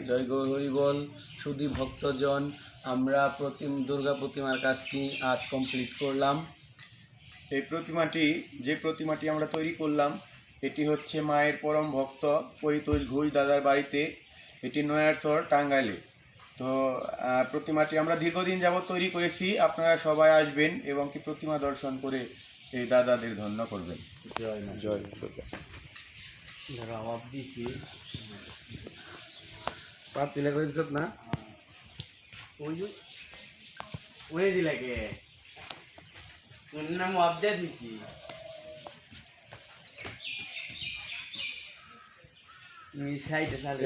জয় গৌর হরি বল। শুধু ভক্তজন, আমরা দুর্গা প্রতিমার কাজটি আজ কমপ্লিট করলাম। এই যে প্রতিমাটি আমরা তৈরি করলাম, এটি হচ্ছে মায়ের পরম ভক্ত পরিতোষ ঘোষ দাদার বাড়িতে, এটি নয়ারচর টাঙ্গাইলে। তো প্রতিমাটি আমরা দীর্ঘদিন যাবৎ তৈরি করেছি। আপনারা সবাই আসবেন এবং কি প্রতিমা দর্শন করে এই দাদাদের ধন্য করবেন। জয় মা। জয়। অভাব দিছি পাতিলা করে দিছত না, ওই দিলাকে নাম অবদা দিছি।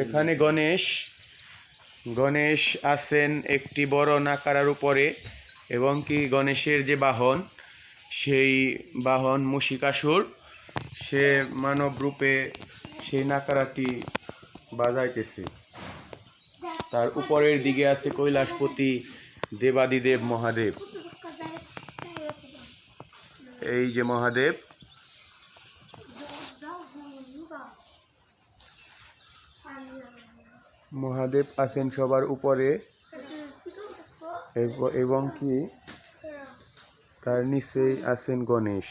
এখানে গণেশ আছেন একটি বড় নাকারার উপরে, এবং কি গণেশের যে বাহন, সেই বাহন মুশিকাসুর, সে মানব রূপে সেই নাকারাটি বাজাইতেছে। তার উপরের দিকে আছে কৈলাসপতি দেবাদিদেব মহাদেব। এই যে মহাদেব, মহাদেব আছেন সবার উপরে, এবং কি তার নিচেই আছেন গণেশ।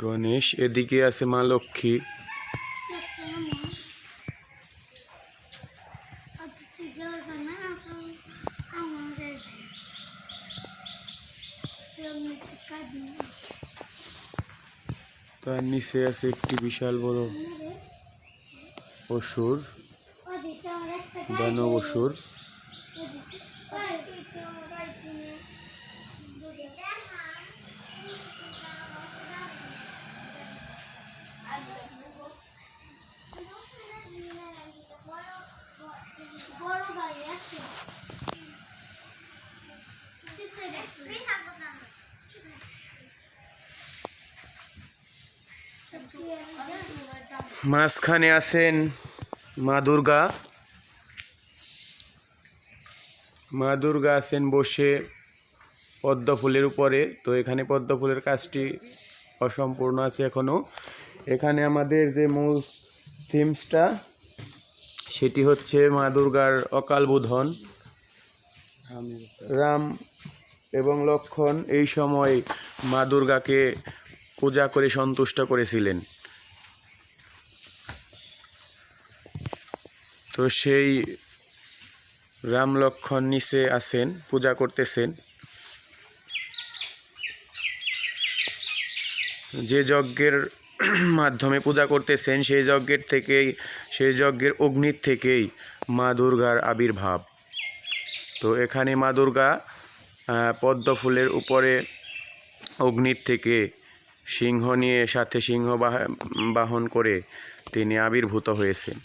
গণেশ, এদিকে আছে মা লক্ষ্মী। তার নিচে আছে একটি বিশাল বড় অসুর, দানব অসুর। মাঝখানে আছেন মা দুর্গা। মা দুর্গা আছেন বসে পদ্ম ফুলের উপরে। তো এখানে পদ্ম ফুলের কাজটি অসম্পূর্ণ আছে এখনো। এখানে আমাদের যে মূল থিমসটা, সেটি হচ্ছে মা দুর্গার অকাল বোধন। রাম এবং লক্ষ্মণ এই সময় মা দুর্গাকে পূজা করে সন্তুষ্ট করেছিলেন। তো সেই রাম লক্ষ্মণ নিচে আছেন, পূজা করতেছেন। যে যজ্ঞের মাধ্যমে পূজা করতেছেন, সেই যজ্ঞের অগ্নির থেকেই মা দুর্গার আবির্ভাব। তো এখানে মা দুর্গা পদ্ম ফুলের উপরে অগ্নির থেকে সিংহ নিয়ে, সাথে সিংহ বাহন করে তিনি আবির্ভূত হয়েছেন।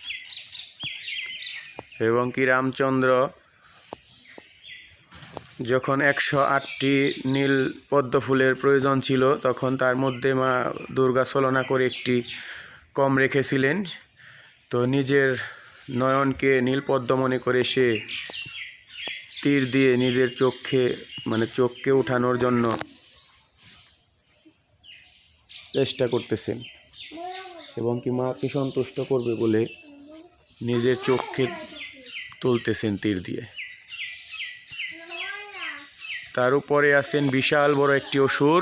এবং কি রামচন্দ্র যখন 108টি নীল পদ্ম ফুলের প্রয়োজন ছিল, তখন তার মধ্যে মা দুর্গা ছলনা করে একটি কম রেখেছিলেন। তো নিজের নয়নকে নীল পদ্ম মনে করে সে তীর দিয়ে নিজের চোখকে উঠানোর জন্য চেষ্টা করতেছেন, এবং কি মাকে সন্তুষ্ট করবে বলে নিজের চোখকে তুলতেছেন তীর দিয়ে। তার উপরে আছেন বিশাল বড় একটি অসুর,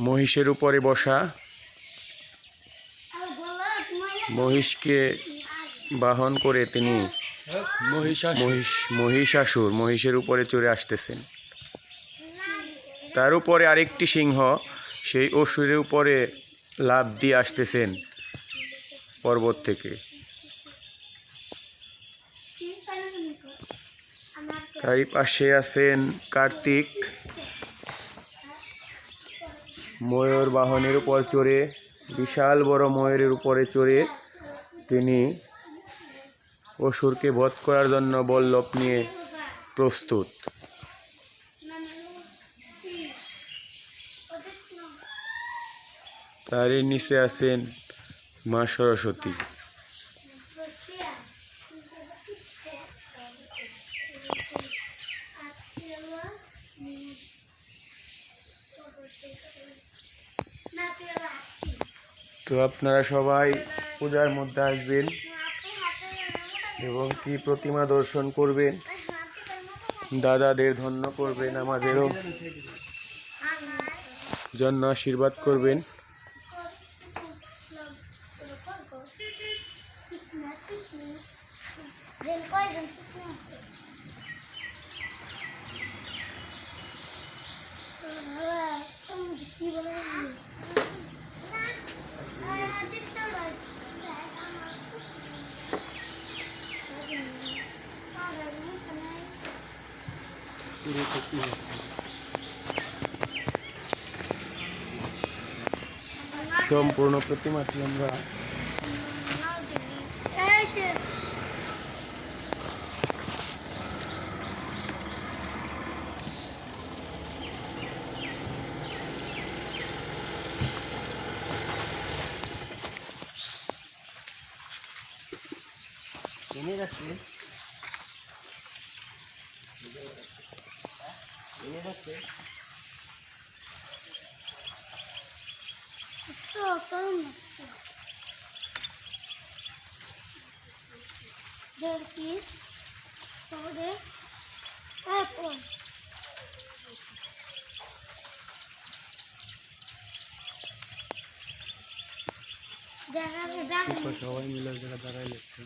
মহিষের উপরে বসা। মহিষকে বাহন করে তিনি মহিষের উপরে চড়ে আসতেছেন। তার উপরে আরেকটি সিংহ সেই অসুরের উপরে লাফ দিয়ে আসতেছেন পর্বত থেকে। তারই পাশে আছেন কার্তিক, ময়ূর বাহনের উপর চড়ে, বিশাল বড় ময়ূরের উপরে চড়ে তিনি অসুরকে বধ করার জন্য বল্লভ নিয়ে প্রস্তুত। তারই নিচে আছেন মা সরস্বতী। তো আপনারা সবাই পূজার মধ্যে আসবেন এবং কি প্রতিমা দর্শন করবেন, দাদাদের ধন্য করবেন, আমাদেরও জন্য আশীর্বাদ করবেন। সম্পূর্ণ প্রতিমাটি আমরা এনে যাচ্ছে সবাই মিলে জায়গা দাঁড়াই যাচ্ছে।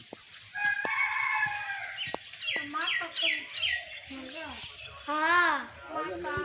হ্যাঁ